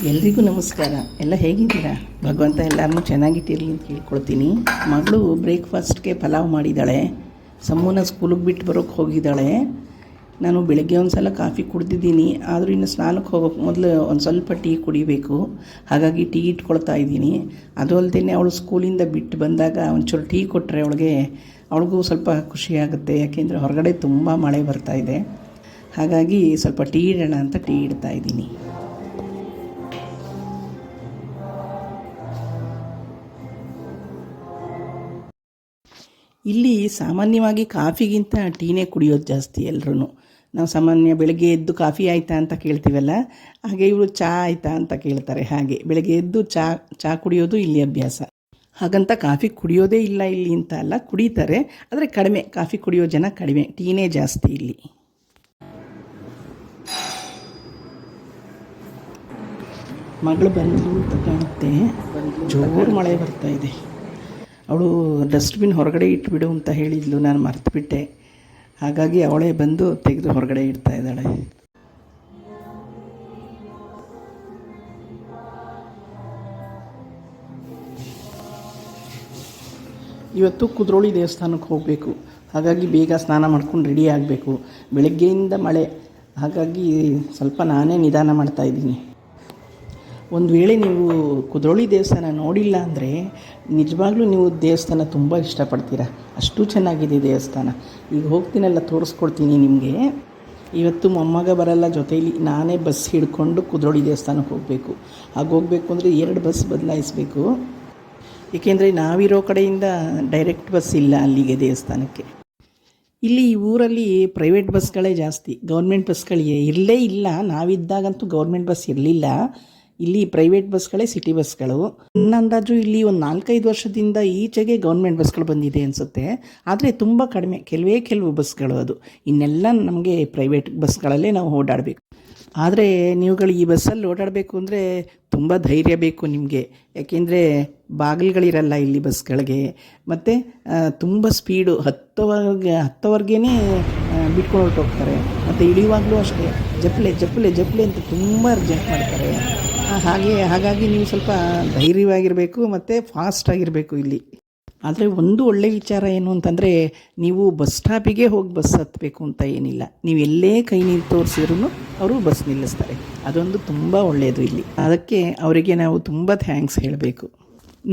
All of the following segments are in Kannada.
ಎಲ್ರಿಗೂ ನಮಸ್ಕಾರ. ಎಲ್ಲ ಹೇಗಿದ್ದೀರಾ? ಭಗವಂತ ಎಲ್ಲರನ್ನೂ ಚೆನ್ನಾಗಿಟ್ಟಿರಲಿ ಅಂತ ಕೇಳ್ಕೊಳ್ತೀನಿ. ಮಗಳು ಬ್ರೇಕ್ಫಾಸ್ಟ್ಗೆ ಪಲಾವ್ ಮಾಡಿದ್ದಾಳೆ. ಸಮ್ಮೂನ ಸ್ಕೂಲಿಗೆ ಬಿಟ್ಟು ಬರೋಕ್ಕೆ ಹೋಗಿದ್ದಾಳೆ. ನಾನು ಬೆಳಗ್ಗೆ ಒಂದು ಸಲ ಕಾಫಿ ಕುಡ್ದಿದ್ದೀನಿ, ಆದರೂ ಇನ್ನು ಸ್ನಾನಕ್ಕೆ ಹೋಗೋಕ್ಕೆ ಮೊದಲು ಒಂದು ಸ್ವಲ್ಪ ಟೀ ಕುಡಿಬೇಕು. ಹಾಗಾಗಿ ಟೀ ಇಟ್ಕೊಳ್ತಾ ಇದ್ದೀನಿ. ಅದು ಅಲ್ಲದೆ ಅವಳು ಸ್ಕೂಲಿಂದ ಬಿಟ್ಟು ಬಂದಾಗ ಒಂಚೂರು ಟೀ ಕೊಟ್ಟರೆ ಅವಳಿಗೂ ಸ್ವಲ್ಪ ಖುಷಿಯಾಗುತ್ತೆ. ಯಾಕೆಂದರೆ ಹೊರಗಡೆ ತುಂಬ ಮಳೆ ಬರ್ತಾಯಿದೆ. ಹಾಗಾಗಿ ಸ್ವಲ್ಪ ಟೀ ಇಡೋಣ ಅಂತ ಟೀ ಇಡ್ತಾ ಇದ್ದೀನಿ. ಇಲ್ಲಿ ಸಾಮಾನ್ಯವಾಗಿ ಕಾಫಿಗಿಂತ ಟೀನೇ ಕುಡಿಯೋದು ಜಾಸ್ತಿ ಎಲ್ಲರೂ. ನಾವು ಸಾಮಾನ್ಯ ಬೆಳಗ್ಗೆ ಎದ್ದು ಕಾಫಿ ಆಯಿತಾ ಅಂತ ಕೇಳ್ತೀವಲ್ಲ, ಹಾಗೆ ಇವರು ಚಹಾ ಆಯಿತಾ ಅಂತ ಕೇಳ್ತಾರೆ. ಹಾಗೆ ಬೆಳಗ್ಗೆ ಎದ್ದು ಚಹಾ ಕುಡಿಯೋದು ಇಲ್ಲಿ ಅಭ್ಯಾಸ. ಹಾಗಂತ ಕಾಫಿ ಕುಡಿಯೋದೇ ಇಲ್ಲ ಇಲ್ಲಿ ಅಂತ ಅಲ್ಲ, ಕುಡಿತಾರೆ, ಆದರೆ ಕಡಿಮೆ. ಕಾಫಿ ಕುಡಿಯೋ ಜನ ಕಡಿಮೆ, ಟೀನೇ ಜಾಸ್ತಿ ಇಲ್ಲಿ. ಮಗಳು ಬಂದು ಅಂತ ಕಾಣುತ್ತೆ. ಜೋರು ಮಳೆ ಬರ್ತಾಯಿದೆ. ಅವಳು ಡಸ್ಟ್ಬಿನ್ ಹೊರಗಡೆ ಇಟ್ಬಿಡು ಅಂತ ಹೇಳಿದ್ಲು, ನಾನು ಮರ್ತುಬಿಟ್ಟೆ. ಹಾಗಾಗಿ ಅವಳೇ ಬಂದು ತೆಗೆದು ಹೊರಗಡೆ ಇಡ್ತಾ ಇದ್ದಾಳೆ. ಇವತ್ತು ಕುದ್ರೋಳಿ ದೇವಸ್ಥಾನಕ್ಕೆ ಹೋಗಬೇಕು. ಹಾಗಾಗಿ ಬೇಗ ಸ್ನಾನ ಮಾಡ್ಕೊಂಡು ರೆಡಿ ಆಗಬೇಕು. ಬೆಳಗ್ಗೆಯಿಂದ ಮಳೆ, ಹಾಗಾಗಿ ಸ್ವಲ್ಪ ನಾನೇ ನಿಧಾನ ಮಾಡ್ತಾಯಿದ್ದೀನಿ. ಒಂದು ವೇಳೆ ನೀವು ಕುದ್ರೋಳಿ ದೇವಸ್ಥಾನ ನೋಡಿಲ್ಲ ಅಂದರೆ ನಿಜವಾಗ್ಲೂ ನೀವು ದೇವಸ್ಥಾನ ತುಂಬ ಇಷ್ಟಪಡ್ತೀರ. ಅಷ್ಟು ಚೆನ್ನಾಗಿದೆ ದೇವಸ್ಥಾನ. ಈಗ ಹೋಗ್ತೀನಲ್ಲ, ತೋರಿಸ್ಕೊಡ್ತೀನಿ ನಿಮಗೆ. ಇವತ್ತು ಮೊಮ್ಮಗ ಬರಲ್ಲ ಜೊತೆಯಲ್ಲಿ, ನಾನೇ ಬಸ್ ಹಿಡ್ಕೊಂಡು ಕುದ್ರೋಳಿ ದೇವಸ್ಥಾನಕ್ಕೆ ಹೋಗಬೇಕು. ಹಾಗೆ ಹೋಗಬೇಕು ಅಂದರೆ 2 ಬಸ್ ಬದಲಾಯಿಸಬೇಕು. ಏಕೆಂದರೆ ನಾವಿರೋ ಕಡೆಯಿಂದ ಡೈರೆಕ್ಟ್ ಬಸ್ ಇಲ್ಲ ಅಲ್ಲಿಗೆ ದೇವಸ್ಥಾನಕ್ಕೆ. ಇಲ್ಲಿ ಈ ಊರಲ್ಲಿ ಪ್ರೈವೇಟ್ ಬಸ್ಗಳೇ ಜಾಸ್ತಿ, ಗೌರ್ಮೆಂಟ್ ಬಸ್ಗಳಿಗೆ ಇರಲೇ ಇಲ್ಲ. ನಾವಿದ್ದಾಗಂತೂ ಗೌರ್ಮೆಂಟ್ ಬಸ್ ಇರಲಿಲ್ಲ. ಇಲ್ಲಿ ಪ್ರೈವೇಟ್ ಬಸ್ಗಳೇ ಸಿಟಿ ಬಸ್ಗಳು. ನನ್ನ ಅಂದಾಜು ಇಲ್ಲಿ ಒಂದು 4-5 ವರ್ಷದಿಂದ ಈಚೆಗೆ ಗೌರ್ಮೆಂಟ್ ಬಸ್ಗಳು ಬಂದಿದೆ ಅನಿಸುತ್ತೆ. ಆದರೆ ತುಂಬ ಕಡಿಮೆ, ಕೆಲವು ಬಸ್ಗಳು. ಅದು ಇನ್ನೆಲ್ಲ ನಮಗೆ ಪ್ರೈವೇಟ್ ಬಸ್ಗಳಲ್ಲೇ ನಾವು ಓಡಾಡಬೇಕು. ಆದರೆ ನೀವುಗಳು ಈ ಬಸ್ಸಲ್ಲಿ ಓಡಾಡಬೇಕು ಅಂದರೆ ತುಂಬ ಧೈರ್ಯ ಬೇಕು ನಿಮಗೆ. ಯಾಕೆಂದರೆ ಬಾಗಿಲುಗಳಿರಲ್ಲ ಇಲ್ಲಿ ಬಸ್ಗಳಿಗೆ. ಮತ್ತು ತುಂಬ ಸ್ಪೀಡು, ಹತ್ತೋವರೆಗೇ ಬಿಟ್ಕೊಂಡು ಹೊರಟೋಗ್ತಾರೆ. ಮತ್ತು ಇಳಿಯುವಾಗಲೂ ಅಷ್ಟೇ ಜಪ್ಪಲೆ ಅಂತ ತುಂಬ ಅರ್ಜೆಂಟ್ ಮಾಡ್ತಾರೆ. ಹಾಗಾಗಿ ನೀವು ಸ್ವಲ್ಪ ಧೈರ್ಯವಾಗಿರಬೇಕು ಮತ್ತು ಫಾಸ್ಟಾಗಿರಬೇಕು ಇಲ್ಲಿ. ಆದರೆ ಒಂದು ಒಳ್ಳೆಯ ವಿಚಾರ ಏನು ಅಂತಂದರೆ, ನೀವು ಬಸ್ ಸ್ಟಾಪಿಗೆ ಹೋಗಿ ಬಸ್ ಹತ್ತಬೇಕು ಅಂತ ಏನಿಲ್ಲ. ನೀವು ಎಲ್ಲೇ ಕೈ ನೀರು ತೋರಿಸಿದ್ರೂ ಅವರು ಬಸ್ ನಿಲ್ಲಿಸ್ತಾರೆ. ಅದೊಂದು ತುಂಬ ಒಳ್ಳೆಯದು ಇಲ್ಲಿ. ಅದಕ್ಕೆ ಅವರಿಗೆ ನಾವು ತುಂಬ ಥ್ಯಾಂಕ್ಸ್ ಹೇಳಬೇಕು.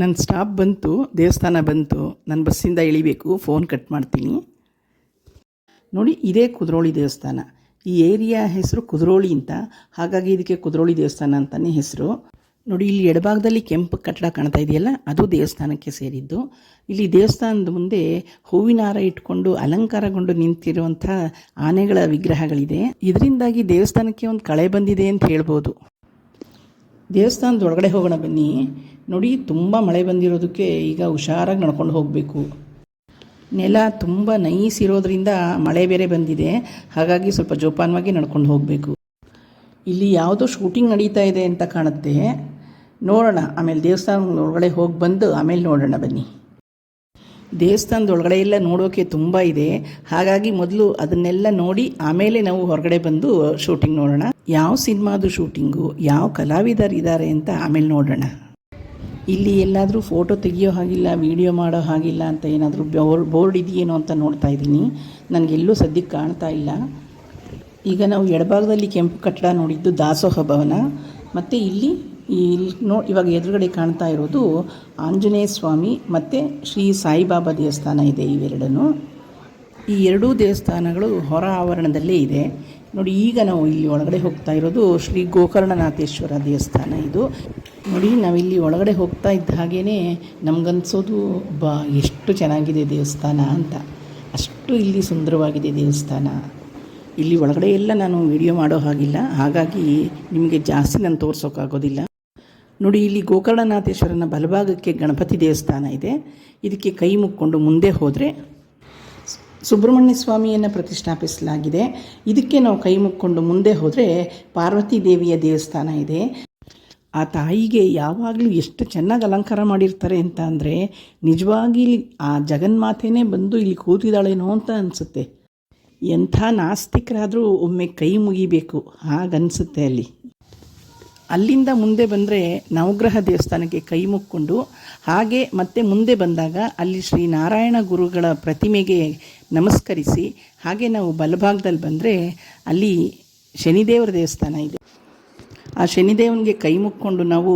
ನನ್ನ ಸ್ಟಾಪ್ ಬಂತು, ದೇವಸ್ಥಾನ ಬಂತು, ನನ್ನ ಬಸ್ಸಿಂದ ಇಳಿಬೇಕು. ಫೋನ್ ಕಟ್ ಮಾಡ್ತೀನಿ. ನೋಡಿ, ಇದೇ ಕುದ್ರೋಳಿ ದೇವಸ್ಥಾನ. ಈ ಏರಿಯಾ ಹೆಸರು ಕುದ್ರೋಳಿ ಅಂತ, ಹಾಗಾಗಿ ಇದಕ್ಕೆ ಕುದ್ರೋಳಿ ದೇವಸ್ಥಾನ ಅಂತಲೇ ಹೆಸರು. ನೋಡಿ, ಇಲ್ಲಿ ಎಡಭಾಗದಲ್ಲಿ ಕೆಂಪು ಕಟ್ಟಡ ಕಾಣ್ತಾ ಇದೆಯಲ್ಲ, ಅದು ದೇವಸ್ಥಾನಕ್ಕೆ ಸೇರಿದ್ದು. ಇಲ್ಲಿ ದೇವಸ್ಥಾನದ ಮುಂದೆ ಹೂವಿನ ಹಾರ ಇಟ್ಕೊಂಡು ಅಲಂಕಾರಗೊಂಡು ನಿಂತಿರುವಂಥ ಆನೆಗಳ ವಿಗ್ರಹಗಳಿದೆ. ಇದರಿಂದಾಗಿ ದೇವಸ್ಥಾನಕ್ಕೆ ಒಂದು ಕಳೆ ಬಂದಿದೆ ಅಂತ ಹೇಳ್ಬೋದು. ದೇವಸ್ಥಾನದ ಒಳಗಡೆ ಹೋಗೋಣ ಬನ್ನಿ. ನೋಡಿ, ತುಂಬ ಮಳೆ ಬಂದಿರೋದಕ್ಕೆ ಈಗ ಹುಷಾರಾಗಿ ನಡ್ಕೊಂಡು ಹೋಗಬೇಕು. ನೆಲ ತುಂಬ ನೈಸ್ ಇರೋದ್ರಿಂದ ಮಳೆ ಬೇರೆ ಬಂದಿದೆ. ಹಾಗಾಗಿ ಸ್ವಲ್ಪ ಜೋಪಾನವಾಗಿ ನಡ್ಕೊಂಡು ಹೋಗಬೇಕು. ಇಲ್ಲಿ ಯಾವುದೋ ಶೂಟಿಂಗ್ ನಡೀತಾ ಇದೆ ಅಂತ ಕಾಣುತ್ತೆ. ನೋಡೋಣ, ಆಮೇಲೆ ದೇವಸ್ಥಾನದ ಒಳಗಡೆ ಹೋಗಿ ಬಂದು ಆಮೇಲೆ ನೋಡೋಣ ಬನ್ನಿ. ದೇವಸ್ಥಾನದ ಒಳಗಡೆ ಎಲ್ಲ ನೋಡೋಕ್ಕೆ ತುಂಬ ಇದೆ. ಹಾಗಾಗಿ ಮೊದಲು ಅದನ್ನೆಲ್ಲ ನೋಡಿ ಆಮೇಲೆ ನಾವು ಹೊರಗಡೆ ಬಂದು ಶೂಟಿಂಗ್ ನೋಡೋಣ. ಯಾವ ಸಿನಿಮಾದು ಶೂಟಿಂಗು, ಯಾವ ಕಲಾವಿದರಿದ್ದಾರೆ ಅಂತ ಆಮೇಲೆ ನೋಡೋಣ. ಇಲ್ಲಿ ಎಲ್ಲಾದರೂ ಫೋಟೋ ತೆಗಿಯೋ ಹಾಗಿಲ್ಲ, ವಿಡಿಯೋ ಮಾಡೋ ಹಾಗಿಲ್ಲ ಅಂತ ಏನಾದರೂ ಬೋರ್ಡ್ ಇದೆಯೇನೋ ಅಂತ ನೋಡ್ತಾ ಇದ್ದೀನಿ. ನನಗೆಲ್ಲೂ ಸದ್ಯಕ್ಕೆ ಕಾಣ್ತಾ ಇಲ್ಲ. ಈಗ ನಾವು ಎಡಭಾಗದಲ್ಲಿ ಕೆಂಪು ಕಟ್ಟಡ ನೋಡಿದ್ದು ದಾಸೋಹ ಭವನ. ಮತ್ತು ಇಲ್ಲಿ ಇವಾಗ ಎದುರುಗಡೆ ಕಾಣ್ತಾ ಇರೋದು ಆಂಜನೇಯ ಸ್ವಾಮಿ ಮತ್ತು ಶ್ರೀ ಸಾಯಿಬಾಬಾ ದೇವಸ್ಥಾನ ಇದೆ. ಇವೆರಡೂ, ಈ ಎರಡೂ ದೇವಸ್ಥಾನಗಳು ಹೊರ ಆವರಣದಲ್ಲೇ ಇದೆ. ನೋಡಿ, ಈಗ ನಾವು ಇಲ್ಲಿ ಒಳಗಡೆ ಹೋಗ್ತಾ ಇರೋದು ಶ್ರೀ ಗೋಕರ್ಣನಾಥೇಶ್ವರ ದೇವಸ್ಥಾನ. ಇದು ನೋಡಿ, ನಾವಿಲ್ಲಿ ಒಳಗಡೆ ಹೋಗ್ತಾ ಇದ್ದ ಹಾಗೇ ನಮಗನ್ಸೋದು ಎಷ್ಟು ಚೆನ್ನಾಗಿದೆ ದೇವಸ್ಥಾನ ಅಂತ. ಅಷ್ಟು ಇಲ್ಲಿ ಸುಂದರವಾಗಿದೆ ದೇವಸ್ಥಾನ. ಇಲ್ಲಿ ಒಳಗಡೆ ಎಲ್ಲ ನಾನು ವಿಡಿಯೋ ಮಾಡೋ ಹಾಗಿಲ್ಲ, ಹಾಗಾಗಿ ನಿಮಗೆ ಜಾಸ್ತಿ ನಾನು ತೋರಿಸೋಕ್ಕಾಗೋದಿಲ್ಲ. ನೋಡಿ, ಇಲ್ಲಿ ಗೋಕರ್ಣನಾಥೇಶ್ವರನ ಬಲಭಾಗಕ್ಕೆ ಗಣಪತಿ ದೇವಸ್ಥಾನ ಇದೆ. ಇದಕ್ಕೆ ಕೈ ಮುಕ್ಕೊಂಡು ಮುಂದೆ ಹೋದರೆ ಸುಬ್ರಹ್ಮಣ್ಯ ಸ್ವಾಮಿಯನ್ನು ಪ್ರತಿಷ್ಠಾಪಿಸಲಾಗಿದೆ. ಇದಕ್ಕೆ ನಾವು ಕೈ ಮುಕ್ಕೊಂಡು ಮುಂದೆ ಹೋದರೆ ಪಾರ್ವತಿ ದೇವಿಯ ದೇವಸ್ಥಾನ ಇದೆ. ಆ ತಾಯಿಗೆ ಯಾವಾಗಲೂ ಎಷ್ಟು ಚೆನ್ನಾಗಿ ಅಲಂಕಾರ ಮಾಡಿರ್ತಾರೆ ಅಂತ ಅಂದರೆ, ನಿಜವಾಗಿ ಆ ಜಗನ್ಮಾತೆನೇ ಬಂದು ಇಲ್ಲಿ ಕೂತಿದ್ದಾಳೇನೋ ಅಂತ ಅನಿಸುತ್ತೆ. ಎಂಥ ನಾಸ್ತಿಕರಾದರೂ ಒಮ್ಮೆ ಕೈ ಮುಗಿಬೇಕು, ಹಾಗನ್ಸುತ್ತೆ ಅಲ್ಲಿ. ಅಲ್ಲಿಂದ ಮುಂದೆ ಬಂದರೆ ನವಗ್ರಹ ದೇವಸ್ಥಾನಕ್ಕೆ ಕೈ ಮುಕ್ಕೊಂಡು ಹಾಗೆ ಮತ್ತೆ ಮುಂದೆ ಬಂದಾಗ ಅಲ್ಲಿ ಶ್ರೀ ನಾರಾಯಣ ಗುರುಗಳ ಪ್ರತಿಮೆಗೆ ನಮಸ್ಕರಿಸಿ ಹಾಗೆ ನಾವು ಬಲಭಾಗದಲ್ಲಿ ಬಂದರೆ ಅಲ್ಲಿ ಶನಿದೇವರ ದೇವಸ್ಥಾನ ಇದೆ. ಆ ಶನಿದೇವನಿಗೆ ಕೈ ಮುಕ್ಕೊಂಡು ನಾವು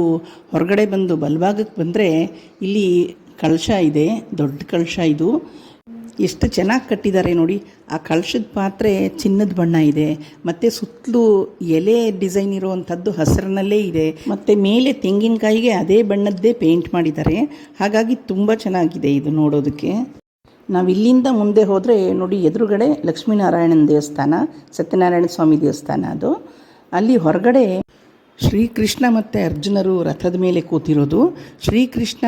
ಹೊರಗಡೆ ಬಂದು ಬಲಭಾಗಕ್ಕೆ ಬಂದರೆ ಇಲ್ಲಿ ಕಳಶ ಇದೆ, ದೊಡ್ಡ ಕಳಶ ಇದು. ಎಷ್ಟು ಚೆನ್ನಾಗಿ ಕಟ್ಟಿದ್ದಾರೆ ನೋಡಿ. ಆ ಕಳಶದ ಪಾತ್ರೆ ಚಿನ್ನದ ಬಣ್ಣ ಇದೆ, ಮತ್ತು ಸುತ್ತಲೂ ಎಲೆ ಡಿಸೈನ್ ಇರುವಂಥದ್ದು ಹಸಿರಿನಲ್ಲೇ ಇದೆ, ಮತ್ತು ಮೇಲೆ ತೆಂಗಿನಕಾಯಿಗೆ ಅದೇ ಬಣ್ಣದ್ದೇ ಪೇಂಟ್ ಮಾಡಿದ್ದಾರೆ. ಹಾಗಾಗಿ ತುಂಬ ಚೆನ್ನಾಗಿದೆ ಇದು ನೋಡೋದಕ್ಕೆ. ನಾವು ಇಲ್ಲಿಂದ ಮುಂದೆ ಹೋದರೆ ನೋಡಿ, ಎದುರುಗಡೆ ಲಕ್ಷ್ಮೀನಾರಾಯಣನ ದೇವಸ್ಥಾನ, ಸತ್ಯನಾರಾಯಣ ಸ್ವಾಮಿ ದೇವಸ್ಥಾನ ಅದು. ಅಲ್ಲಿ ಹೊರಗಡೆ ಶ್ರೀಕೃಷ್ಣ ಮತ್ತು ಅರ್ಜುನರು ರಥದ ಮೇಲೆ ಕೂತಿರೋದು. ಶ್ರೀಕೃಷ್ಣ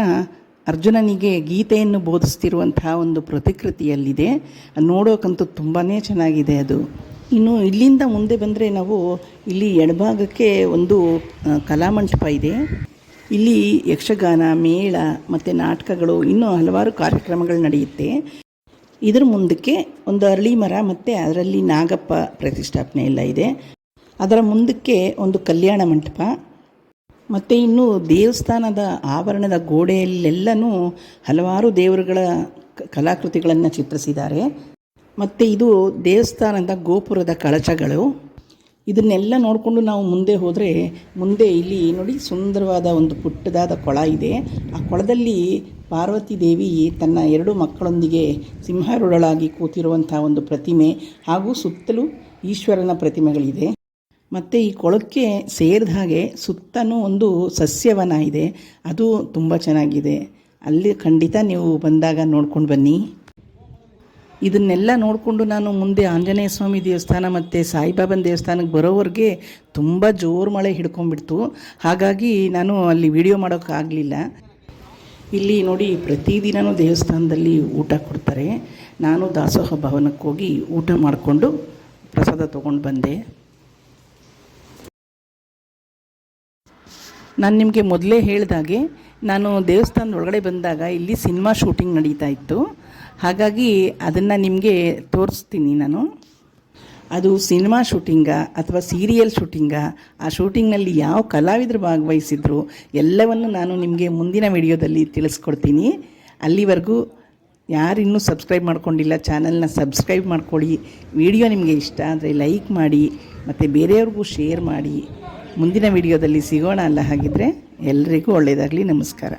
ಅರ್ಜುನನಿಗೆ ಗೀತೆಯನ್ನು ಬೋಧಿಸ್ತಿರುವಂತಹ ಒಂದು ಪ್ರತಿಕೃತಿಯಲ್ಲಿದೆ. ನೋಡೋಕ್ಕಂತೂ ತುಂಬಾ ಚೆನ್ನಾಗಿದೆ ಅದು. ಇನ್ನು ಇಲ್ಲಿಂದ ಮುಂದೆ ಬಂದರೆ ನಾವು ಇಲ್ಲಿ ಎಡಭಾಗಕ್ಕೆ ಒಂದು ಕಲಾಮಂಟಪ ಇದೆ. ಇಲ್ಲಿ ಯಕ್ಷಗಾನ, ಮೇಳ ಮತ್ತು ನಾಟಕಗಳು, ಇನ್ನೂ ಹಲವಾರು ಕಾರ್ಯಕ್ರಮಗಳು ನಡೆಯುತ್ತೆ. ಇದರ ಮುಂದಕ್ಕೆ ಒಂದು ಅರಳಿ ಮರ ಮತ್ತು ಅದರಲ್ಲಿ ನಾಗಪ್ಪ ಪ್ರತಿಷ್ಠಾಪನೆ ಎಲ್ಲ ಇದೆ. ಅದರ ಮುಂದಕ್ಕೆ ಒಂದು ಕಲ್ಯಾಣ ಮಂಟಪ, ಮತ್ತು ಇನ್ನು ದೇವಸ್ಥಾನದ ಆವರಣದ ಗೋಡೆಯಲ್ಲೆಲ್ಲನೂ ಹಲವಾರು ದೇವರುಗಳ ಕಲಾಕೃತಿಗಳನ್ನು ಚಿತ್ರಿಸಿದ್ದಾರೆ. ಮತ್ತು ಇದು ದೇವಸ್ಥಾನದ ಗೋಪುರದ ಕಳಶಗಳು. ಇದನ್ನೆಲ್ಲ ನೋಡಿಕೊಂಡು ನಾವು ಮುಂದೆ ಹೋದರೆ ಮುಂದೆ ಇಲ್ಲಿ ನೋಡಿ ಸುಂದರವಾದ ಒಂದು ಪುಟ್ಟದಾದ ಕೊಳ ಇದೆ. ಆ ಕೊಳದಲ್ಲಿ ಪಾರ್ವತಿ ದೇವಿ ತನ್ನ 2 ಮಕ್ಕಳೊಂದಿಗೆ ಸಿಂಹಾರೂಢಳಾಗಿ ಕೂತಿರುವಂಥ ಒಂದು ಪ್ರತಿಮೆ, ಹಾಗೂ ಸುತ್ತಲೂ ಈಶ್ವರನ ಪ್ರತಿಮೆಗಳಿದೆ. ಮತ್ತು ಈ ಕೊಳಕ್ಕೆ ಸೇರಿದ ಹಾಗೆ ಸುತ್ತಲೂ ಒಂದು ಸಸ್ಯವನ ಇದೆ, ಅದು ತುಂಬ ಚೆನ್ನಾಗಿದೆ. ಅಲ್ಲಿ ಖಂಡಿತ ನೀವು ಬಂದಾಗ ನೋಡ್ಕೊಂಡು ಬನ್ನಿ. ಇದನ್ನೆಲ್ಲ ನೋಡಿಕೊಂಡು ನಾನು ಮುಂದೆ ಆಂಜನೇಯ ಸ್ವಾಮಿ ದೇವಸ್ಥಾನ ಮತ್ತು ಸಾಯಿಬಾಬನ ದೇವಸ್ಥಾನಕ್ಕೆ ಬರೋವರೆಗೆ ತುಂಬ ಜೋರು ಮಳೆ ಹಿಡ್ಕೊಂಡ್ಬಿಡ್ತು. ಹಾಗಾಗಿ ನಾನು ಅಲ್ಲಿ ವಿಡಿಯೋ ಮಾಡೋಕ್ಕಾಗಲಿಲ್ಲ. ಇಲ್ಲಿ ನೋಡಿ, ಪ್ರತಿದಿನವೂ ದೇವಸ್ಥಾನದಲ್ಲಿ ಊಟ ಕೊಡ್ತಾರೆ. ನಾನು ದಾಸೋಹ ಭವನಕ್ಕೆ ಹೋಗಿ ಊಟ ಮಾಡಿಕೊಂಡು ಪ್ರಸಾದ ತೊಗೊಂಡು ಬಂದೆ. ನಾನು ನಿಮಗೆ ಮೊದಲೇ ಹೇಳಿದಾಗೆ ನಾನು ದೇವಸ್ಥಾನದ ಒಳಗಡೆ ಬಂದಾಗ ಇಲ್ಲಿ ಸಿನಿಮಾ ಶೂಟಿಂಗ್ ನಡೀತಾ ಇತ್ತು. ಹಾಗಾಗಿ ಅದನ್ನು ನಿಮಗೆ ತೋರಿಸ್ತೀನಿ ನಾನು. ಅದು ಸಿನಿಮಾ ಶೂಟಿಂಗಾ ಅಥವಾ ಸೀರಿಯಲ್ ಶೂಟಿಂಗಾ, ಆ ಶೂಟಿಂಗ್ನಲ್ಲಿ ಯಾವ ಕಲಾವಿದರು ಭಾಗವಹಿಸಿದ್ರು ಎಲ್ಲವನ್ನು ನಾನು ನಿಮಗೆ ಮುಂದಿನ ವಿಡಿಯೋದಲ್ಲಿ ತಿಳಿಸ್ಕೊಡ್ತೀನಿ. ಅಲ್ಲಿವರೆಗೂ ಯಾರಿನ್ನೂ ಸಬ್ಸ್ಕ್ರೈಬ್ ಮಾಡ್ಕೊಂಡಿಲ್ಲ ಚಾನಲ್ನ ಸಬ್ಸ್ಕ್ರೈಬ್ ಮಾಡ್ಕೊಳ್ಳಿ. ವಿಡಿಯೋ ನಿಮಗೆ ಇಷ್ಟ ಆದರೆ ಲೈಕ್ ಮಾಡಿ ಮತ್ತು ಬೇರೆಯವ್ರಿಗೂ ಶೇರ್ ಮಾಡಿ. ಮುಂದಿನ ವಿಡಿಯೋದಲ್ಲಿ ಸಿಗೋಣ ಅಲ್ಲ. ಹಾಗಿದ್ದರೆ ಎಲ್ರಿಗೂ ಒಳ್ಳೆಯದಾಗಲಿ. ನಮಸ್ಕಾರ.